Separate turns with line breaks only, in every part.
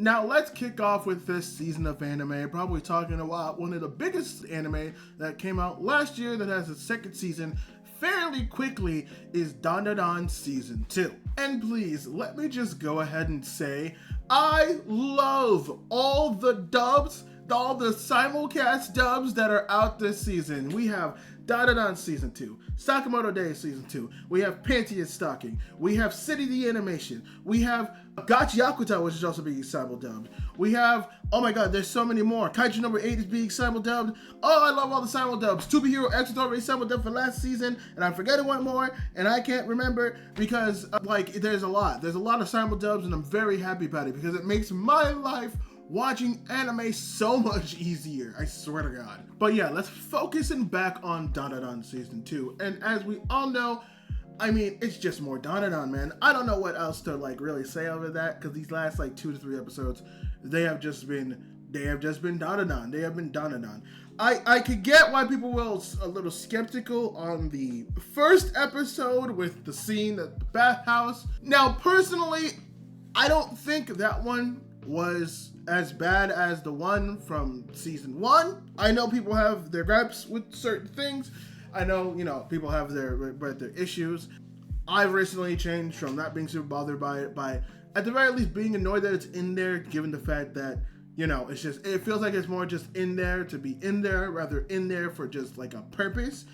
Now let's kick off with this season of anime, probably talking about one of the biggest anime that came out last year that has a second season fairly quickly is Dandadan Season 2. And please, let me just go ahead and say, I love all the dubs, all the simulcast dubs that are out this season. We have Dandadan Season 2, Sakamoto Days Season 2, we have Panty is Stalking, we have City the Animation, we have Gachi Yakuta, which is also being simuldubbed, we have, oh my god, there's so many more. Kaiju number 8 is being simuldubbed. Oh, I love all the simuldubs. To Be Hero X was already simuldubbed for last season, and I'm forgetting one more, and I can't remember because, there's a lot of simuldubs, and I'm very happy about it because it makes my life watching anime so much easier, I swear to God. But yeah, let's focus back on Dandadan Season 2. And as we all know, I mean, it's just more Dandadan, man. I don't know what else to really say over that, because these last 2 to 3 episodes, they have just been Dandadan. They have been Dandadan. I could get why people were a little skeptical on the first episode with the scene at the bathhouse. Now, personally, I don't think that one was as bad as the one from season 1. I know people have their gripes with certain things. I know, people have their issues. I've recently changed from not being super bothered by it, by at the very least being annoyed that it's in there, given the fact that, it feels like it's more just in there to be in there, rather in there for just a purpose,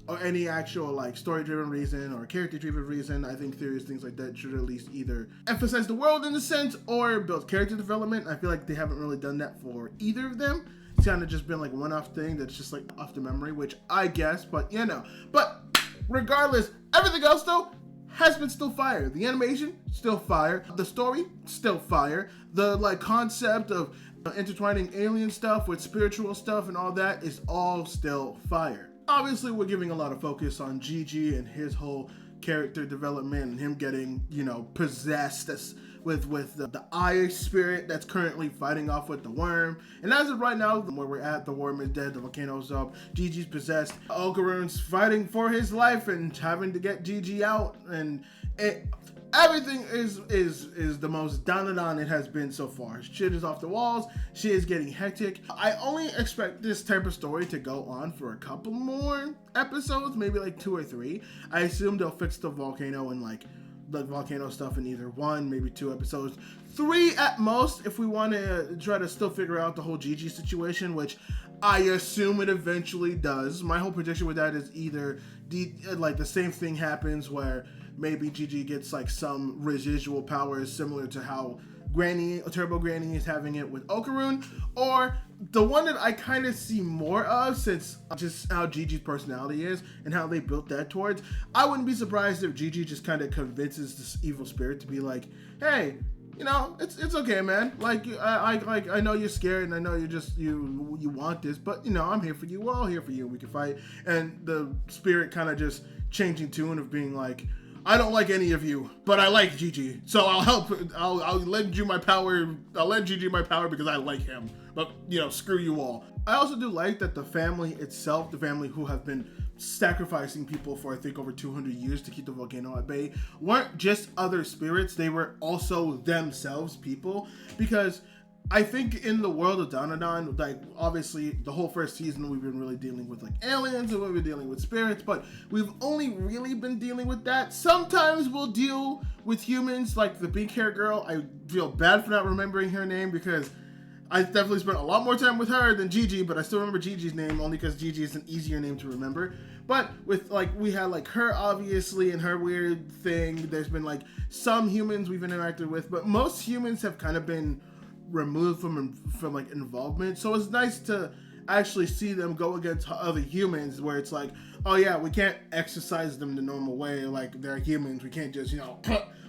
or any actual story-driven reason or character-driven reason. I think theories, things like that should at least either emphasize the world in a sense or build character development. I feel like they haven't really done that for either of them. It's kind of just been one-off thing that's just off the memory, which I guess, but But regardless, everything else though has been still fire. The animation, still fire. The story, still fire. The concept of intertwining alien stuff with spiritual stuff and all that is all still fire. Obviously, we're giving a lot of focus on Gigi and his whole character development and him getting, possessed with the eye spirit that's currently fighting off with the worm. And as of right now, where we're at, the worm is dead, the volcano's up, Gigi's possessed, Okarune's fighting for his life and having to get Gigi out, and everything is the most Dandadan it has been so far. Shit is off the walls. Shit is getting hectic. I only expect this type of story to go on for a couple more episodes, maybe 2 or 3. I assume they'll fix the volcano and the volcano stuff in either 1, maybe 2 episodes. 3 at most if we want to try to still figure out the whole Gigi situation, which I assume it eventually does. My whole prediction with that is either the same thing happens where maybe Gigi gets some residual powers similar to how Turbo Granny is having it with Okarune, or the one that I kind of see more of, since just how Gigi's personality is and how they built that towards, I wouldn't be surprised if Gigi just kind of convinces this evil spirit to be hey, it's okay, man. I know you're scared and I know you want this, but I'm here for you. We're all here for you. We can fight. And the spirit kind of just changing tune of being I don't like any of you, but I like Gigi, so I'll help. I'll lend you my power. I'll lend Gigi my power because I like him. But screw you all. I also do like that the family itself, the family who have been sacrificing people for I think over 200 years to keep the volcano at bay, weren't just other spirits. They were also themselves people, because I think in the world of Dandadan, obviously the whole first season we've been really dealing with aliens and we've been dealing with spirits, but we've only really been dealing with that. Sometimes we'll deal with humans, like the pink hair girl. I feel bad for not remembering her name because I definitely spent a lot more time with her than Gigi, but I still remember Gigi's name only because Gigi is an easier name to remember. But with we had her obviously and her weird thing. There's been some humans we've interacted with, but most humans have kind of been removed from involvement, so it's nice to actually see them go against other humans where it's oh yeah, we can't exercise them the normal way, they're humans, we can't just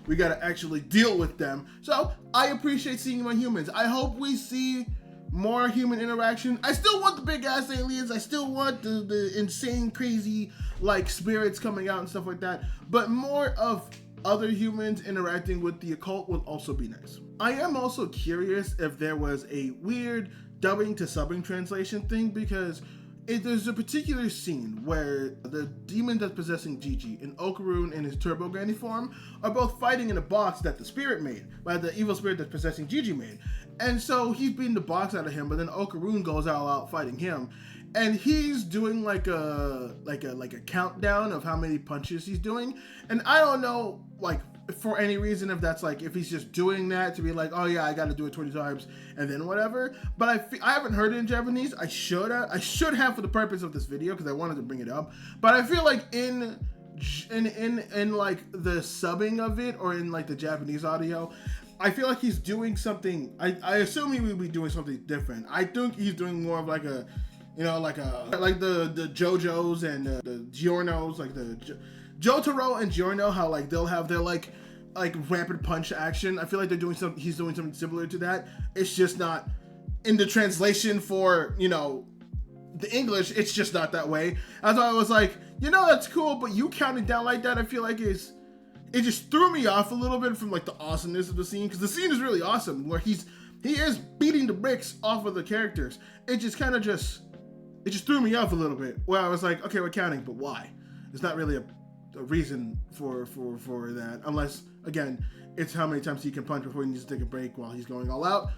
we gotta actually deal with them. So I appreciate seeing more humans. I hope we see more human interaction. I still want the big ass aliens, I still want the insane crazy spirits coming out and stuff like that, but more of other humans interacting with the occult would also be nice. I am also curious if there was a weird dubbing to subbing translation thing, because there's a particular scene where the demon that's possessing Gigi and Okarun in his Turbo Granny form are both fighting in a box that the spirit made, by the evil spirit that's possessing Gigi made. And so he's beating the box out of him, but then Okarun goes all out fighting him. And he's doing like a countdown of how many punches he's doing. And I don't know, like, for any reason, if that's like, if he's just doing that to be like, oh yeah, I got to do it 20 times and then whatever. But I haven't heard it in Japanese. I should have for the purpose of this video, because I wanted to bring it up. But I feel like in like the subbing of it, or in like the Japanese audio, I feel like he's doing something. I assume he would be doing something different. I think he's doing more of like a, you know, like the JoJo's and the Giornos, like the Jotaro and Giorno, how like they'll have their like rapid punch action. I feel like he's doing something similar to that. It's just not in the translation for, you know, the English. It's just not that way. That's why I was like, you know, that's cool, but you counting down like that, I feel like it just threw me off a little bit from like the awesomeness of the scene, because the scene is really awesome where he is beating the bricks off of the characters. It just threw me off a little bit, where I was like, okay, we're counting, but why? There's not really a reason for that, unless, again, it's how many times he can punch before he needs to take a break while he's going all out.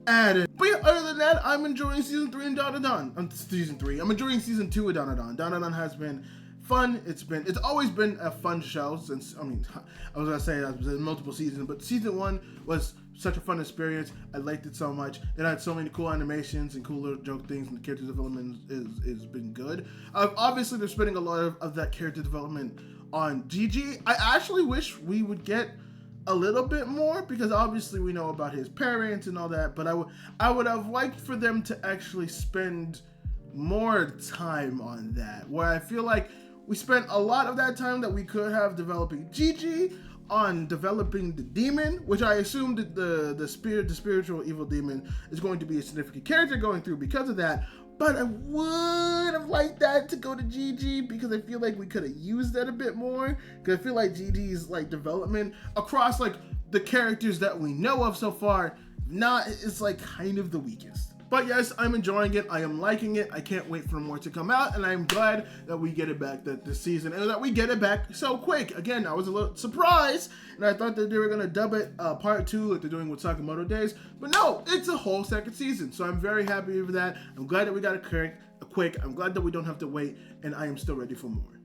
But yeah, other than that, I'm enjoying season 3 in Dandadan. Season 3. I'm enjoying season 2 of Dandadan. Dandadan has been fun. It's always been a fun show since, I mean, I was gonna say that was in multiple seasons, but season 1 was such a fun experience. I liked it so much. It had so many cool animations and cool little joke things, and the character development is been good. Obviously, they're spending a lot of that character development on Gigi. I actually wish we would get a little bit more, because obviously we know about his parents and all that, but I would have liked for them to actually spend more time on that, where I feel like we spent a lot of that time that we could have developing Gigi on developing the demon, which I assumed that the spiritual evil demon is going to be a significant character going through because of that. But I would have liked that to go to Gigi, because I feel like we could have used that a bit more, because I feel like Gigi's like development across like the characters that we know of so far, it's like kind of the weakest. But yes, I'm enjoying it. I am liking it. I can't wait for more to come out, and I'm glad that we get it back this season, and that we get it back so quick. Again, I was a little surprised, and I thought that they were gonna dub it part 2 like they're doing with Sakamoto Days, but no, it's a whole second season. So I'm very happy with that. I'm glad that we got it quick. I'm glad that we don't have to wait, and I am still ready for more.